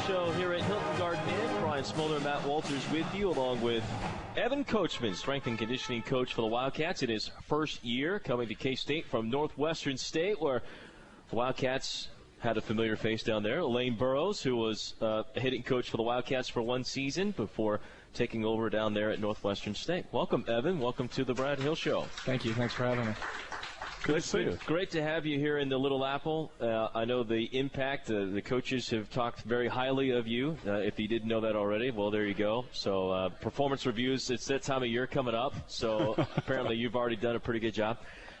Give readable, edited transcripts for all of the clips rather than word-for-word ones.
Show here at Hilton Garden Inn. Brian Smoller and Matt Walters with you, along with Evan Coachman, strength and conditioning coach for the Wildcats in his first year, coming to K-State from Northwestern State, where the Wildcats had a familiar face down there. Elaine Burrows, who was a hitting coach for the Wildcats for one season before taking over down there at Northwestern State. Welcome, Evan. Welcome to the Brad Hill Show. Thank you. Thanks for having me. Good to see you. Great to have you here in the Little Apple. I know the impact. The coaches have talked very highly of you. If you didn't know that already, well, there you go. So performance reviews, it's that time of year coming up. So apparently you've already done a pretty good job.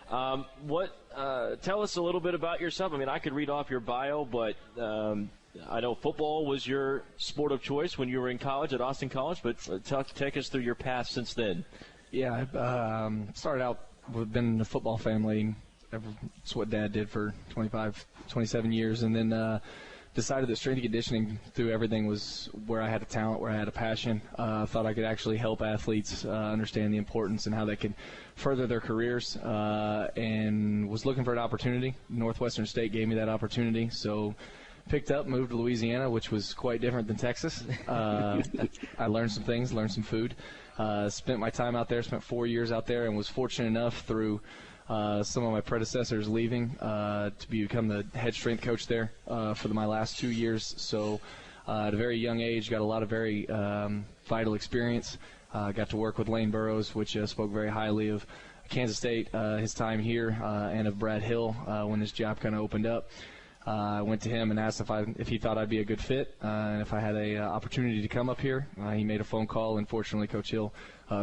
Tell us a little bit about yourself. I mean, I could read off your bio, but I know football was your sport of choice when you were in college at Austin College, but take us through your path since then. Yeah, I started out. We've been in a football family. That's what Dad did for 27 years. And then decided that strength and conditioning through everything was where I had a talent, where I had a passion. Thought I could actually help athletes understand the importance and how they could further their careers, and was looking for an opportunity. Northwestern State gave me that opportunity. So picked up, moved to Louisiana, which was quite different than Texas. I learned some things, learned some food. Spent my time out there, spent 4 years out there, and was fortunate enough through some of my predecessors leaving to become the head strength coach there for my last 2 years. So at a very young age, got a lot of very vital experience. Got to work with Lane Burrows, which spoke very highly of Kansas State, his time here, and of Brad Hill when his job kind of opened up. I went to him and asked if he thought I'd be a good fit, and if I had a opportunity to come up here. He made a phone call, and fortunately Coach Hill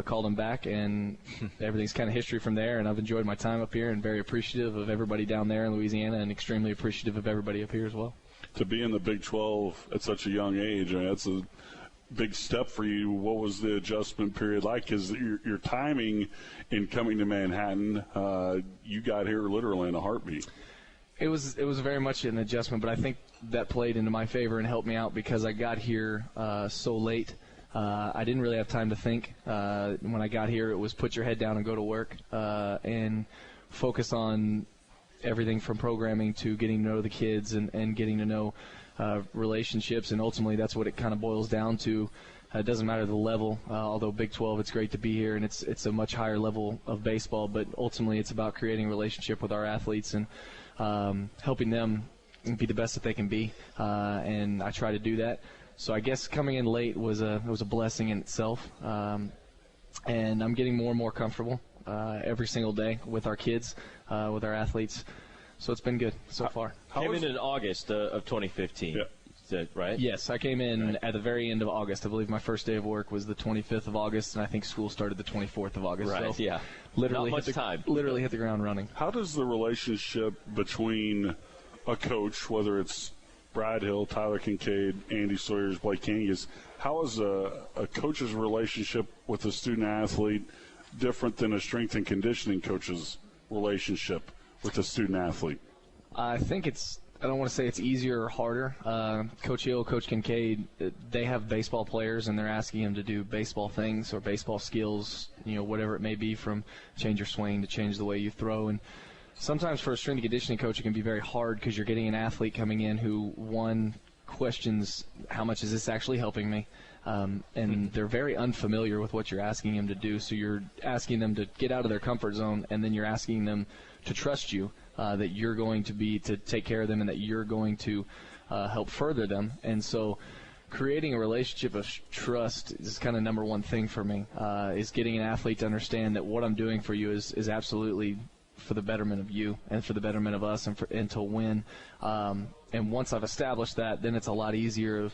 called him back, and everything's kind of history from there. And I've enjoyed my time up here and very appreciative of everybody down there in Louisiana, and extremely appreciative of everybody up here as well. To be in the Big 12 at such a young age, I mean, that's a big step for you. What was the adjustment period like? Because your timing in coming to Manhattan, you got here literally in a heartbeat. It was very much an adjustment, but I think that played into my favor and helped me out because I got here so late. I didn't really have time to think. When I got here, it was put your head down and go to work and focus on everything from programming to getting to know the kids and getting to know relationships, and ultimately that's what it kind of boils down to. It doesn't matter the level, although Big 12, it's great to be here, and it's a much higher level of baseball, but ultimately it's about creating a relationship with our athletes and helping them be the best that they can be, and I try to do that. So I guess coming in late was a blessing in itself, and I'm getting more and more comfortable every single day with our kids, with our athletes. So it's been good so far. Came in August of 2015. Yeah. Right? Yes, I came in at the very end of August. I believe my first day of work was the 25th of August, and I think school started the 24th of August. Right, so yeah. Literally not much time. Literally hit the ground running. How does the relationship between a coach, whether it's Brad Hill, Tyler Kincaid, Andy Sawyers, Blake Kangas, how is a coach's relationship with a student-athlete different than a strength and conditioning coach's relationship with a student-athlete? I think I don't want to say it's easier or harder. Coach Hill, Coach Kincaid, they have baseball players, and they're asking them to do baseball things or baseball skills, whatever it may be, from change your swing to change the way you throw. And sometimes for a strength and conditioning coach, it can be very hard because you're getting an athlete coming in who, one, questions how much is this actually helping me, and they're very unfamiliar with what you're asking them to do. So you're asking them to get out of their comfort zone, and then you're asking them to trust you, that you're going to take care of them and that you're going to help further them. And so creating a relationship of trust is kind of number one thing for me, is getting an athlete to understand that what I'm doing for you is absolutely for the betterment of you and for the betterment of us and to win. And once I've established that, then it's a lot easier.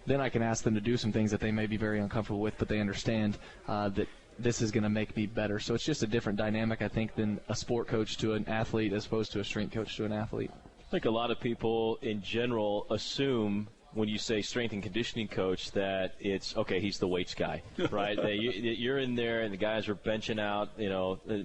Then I can ask them to do some things that they may be very uncomfortable with, but they understand that this is going to make me better. So it's just a different dynamic, I think, than a sport coach to an athlete as opposed to a strength coach to an athlete. I think a lot of people in general assume when you say strength and conditioning coach that it's, okay, he's the weights guy, right? You're in there and the guys are benching out,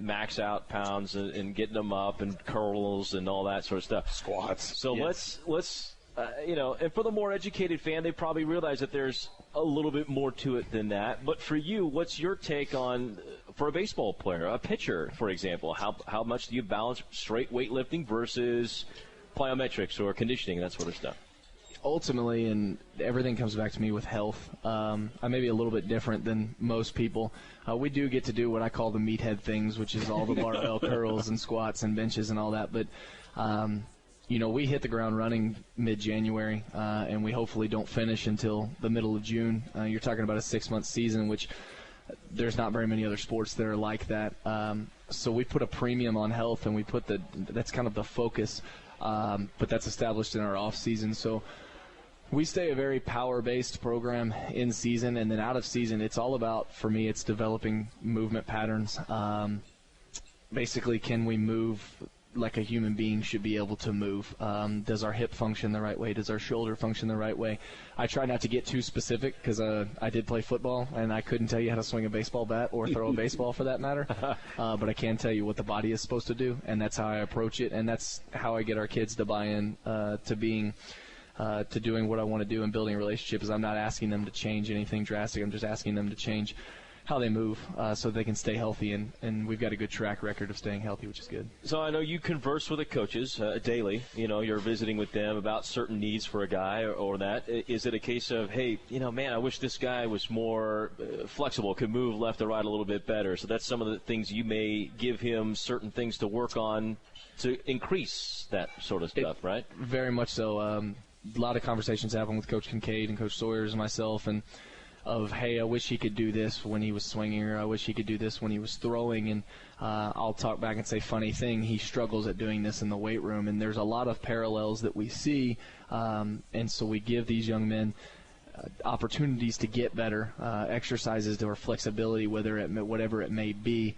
max out pounds and getting them up and curls and all that sort of stuff. Squats. So yes. let's and for the more educated fan, they probably realize that there's a little bit more to it than that. But for you, what's your take on, for a baseball player, a pitcher, for example, how much do you balance straight weightlifting versus plyometrics or conditioning, that sort of stuff? ultimately, and everything comes back to me with health. I may be a little bit different than most people. We do get to do what I call the meathead things, which is all the barbell curls and squats and benches and all that. But, we hit the ground running mid-January, and we hopefully don't finish until the middle of June. You're talking about a 6-month season, which there's not very many other sports that are like that. So we put a premium on health, and that's kind of the focus. But that's established in our off season. So we stay a very power-based program in season, and then out of season, it's all about, for me, it's developing movement patterns. Basically, can we move like a human being should be able to move? Does our hip function the right way? Does our shoulder function the right way? I try not to get too specific because I did play football, and I couldn't tell you how to swing a baseball bat or throw a baseball for that matter. But I can tell you what the body is supposed to do, and that's how I approach it, and that's how I get our kids to buy in to doing what I want to do and building a relationship. Is I'm not asking them to change anything drastic. I'm just asking them to change how they move so they can stay healthy, and we've got a good track record of staying healthy, which is good. So I know you converse with the coaches daily. You're visiting with them about certain needs for a guy or that. Is it a case of, hey, man, I wish this guy was more flexible, could move left or right a little bit better? So that's some of the things you may give him certain things to work on to increase that sort of stuff, right? Very much so. A lot of conversations happen with Coach Kincaid and Coach Sawyers and myself, and of, hey, I wish he could do this when he was swinging, or I wish he could do this when he was throwing, and I'll talk back and say, funny thing, he struggles at doing this in the weight room, and there's a lot of parallels that we see, and so we give these young men opportunities to get better, exercises or flexibility, whatever it may be,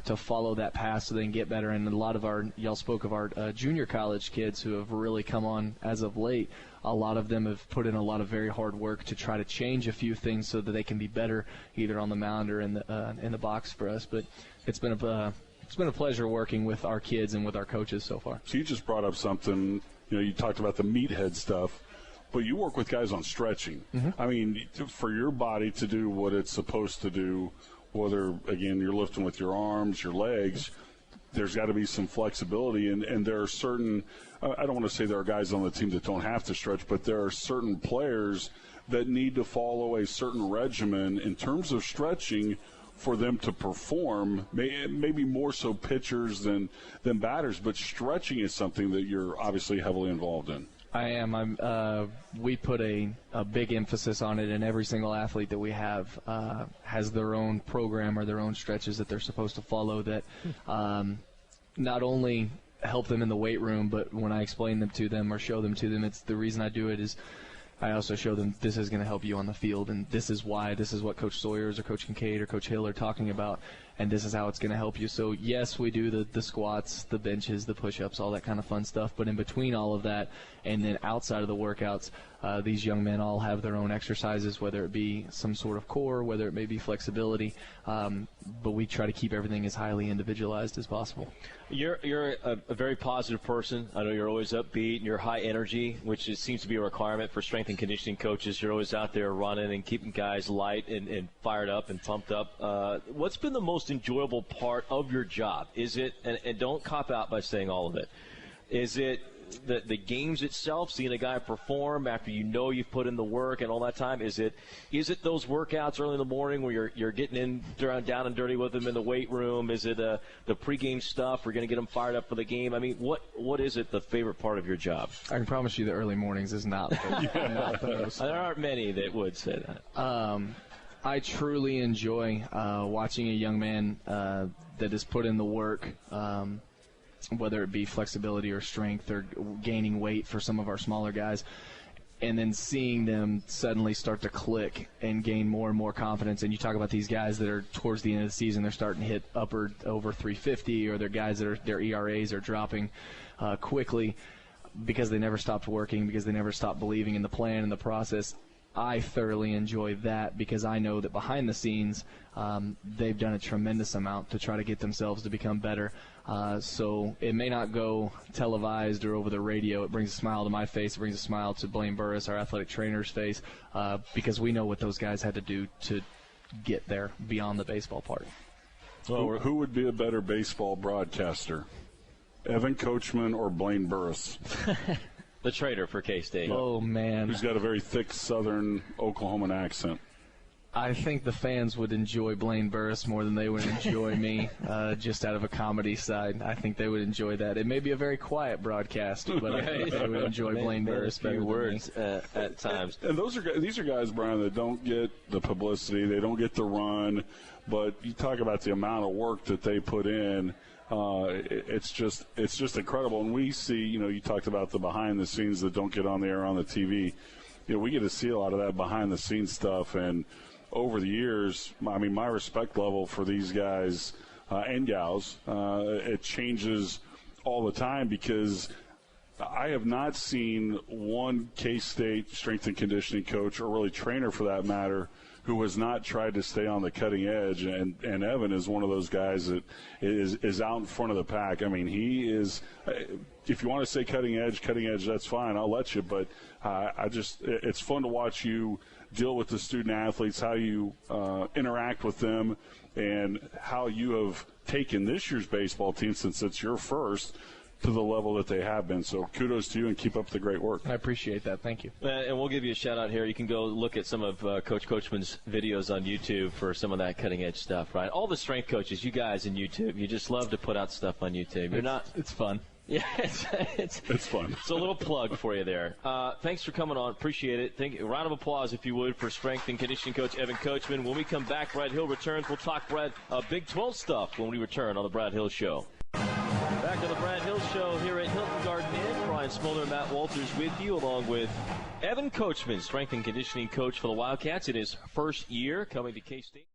to follow that path so they can get better. And a lot of y'all spoke of our junior college kids who have really come on as of late. A lot of them have put in a lot of very hard work to try to change a few things so that they can be better either on the mound or in the box for us. But it's been a pleasure working with our kids and with our coaches so far. So you just brought up something, you talked about the meathead stuff, but you work with guys on stretching. Mm-hmm. I mean, for your body to do what it's supposed to do, whether, again, you're lifting with your arms, your legs, there's got to be some flexibility. And there are certain – I don't want to say there are guys on the team that don't have to stretch, but there are certain players that need to follow a certain regimen in terms of stretching for them to perform, maybe more so pitchers than batters, but stretching is something that you're obviously heavily involved in. I am. We put a big emphasis on it, and every single athlete that we have has their own program or their own stretches that they're supposed to follow that not only help them in the weight room, but when I explain them to them or show them to them, it's the reason I do it is I also show them this is going to help you on the field, and this is why, this is what Coach Sawyers or Coach Kincaid or Coach Hill are talking about, and this is how it's going to help you. So, yes, we do the squats, the benches, the push-ups, all that kind of fun stuff, but in between all of that and then outside of the workouts, these young men all have their own exercises, whether it be some sort of core, whether it may be flexibility, but we try to keep everything as highly individualized as possible. You're a very positive person. I know you're always upbeat and you're high energy, which seems to be a requirement for strength and conditioning coaches. You're always out there running and keeping guys light and fired up and pumped up. What's been the most enjoyable part of your job? Is it, and don't cop out by saying all of it, is it the games itself, seeing a guy perform after you've put in the work and all that time? Is it those workouts early in the morning where you're getting in down and dirty with them in the weight room? Is it the pregame stuff? We're going to get them fired up for the game. I mean, what is it the favorite part of your job? I can promise you the early mornings is not not the most. There aren't many that would say that. I truly enjoy watching a young man that has put in the work, whether it be flexibility or strength or gaining weight for some of our smaller guys, and then seeing them suddenly start to click and gain more and more confidence. And you talk about these guys that are towards the end of the season, they're starting to hit over 350, or they're guys that their ERAs are dropping quickly because they never stopped working, because they never stopped believing in the plan and the process. I thoroughly enjoy that because I know that behind the scenes they've done a tremendous amount to try to get themselves to become better. So it may not go televised or over the radio. It brings a smile to my face. It brings a smile to Blaine Burris, our athletic trainer's face, because we know what those guys had to do to get there beyond the baseball part. Well, who would be a better baseball broadcaster, Evan Coachman or Blaine Burris? the trainer for K-State. Oh, man. Who's got a very thick Southern Oklahoman accent. I think the fans would enjoy Blaine Burris more than they would enjoy me, just out of a comedy side. I think they would enjoy that. It may be a very quiet broadcast, but I think they would enjoy Blaine Burris better than me. At times. And these are guys, Brian, that don't get the publicity, they don't get the run, but you talk about the amount of work that they put in. It's just incredible. And we see, you talked about the behind the scenes that don't get on the air on the TV. We get to see a lot of that behind the scenes stuff. And over the years, my respect level for these guys and gals, it changes all the time, because I have not seen one K-State strength and conditioning coach, or really trainer for that matter, who has not tried to stay on the cutting edge. And Evan is one of those guys that is out in front of the pack. He is, if you want to say cutting edge, that's fine. I'll let you. But it's fun to watch you deal with the student athletes, how you interact with them, and how you have taken this year's baseball team, since it's your first, to the level that they have been. So kudos to you, and keep up the great work. I appreciate that. Thank you. And we'll give you a shout-out here. You can go look at some of Coach Coachman's videos on YouTube for some of that cutting-edge stuff, right? All the strength coaches, you guys in YouTube, you just love to put out stuff on YouTube. It's fun. Yeah, it's fun. It's a little plug for you there. Thanks for coming on. Appreciate it. Round of applause, if you would, for strength and conditioning coach Evan Coachman. When we come back, Brad Hill returns. We'll talk Big 12 stuff when we return on the Brad Hill Show. Back to the Brad Hill Show here at Hilton Garden Inn. Brian Smoller and Matt Walters with you, along with Evan Coachman, strength and conditioning coach for the Wildcats in his first year coming to K-State.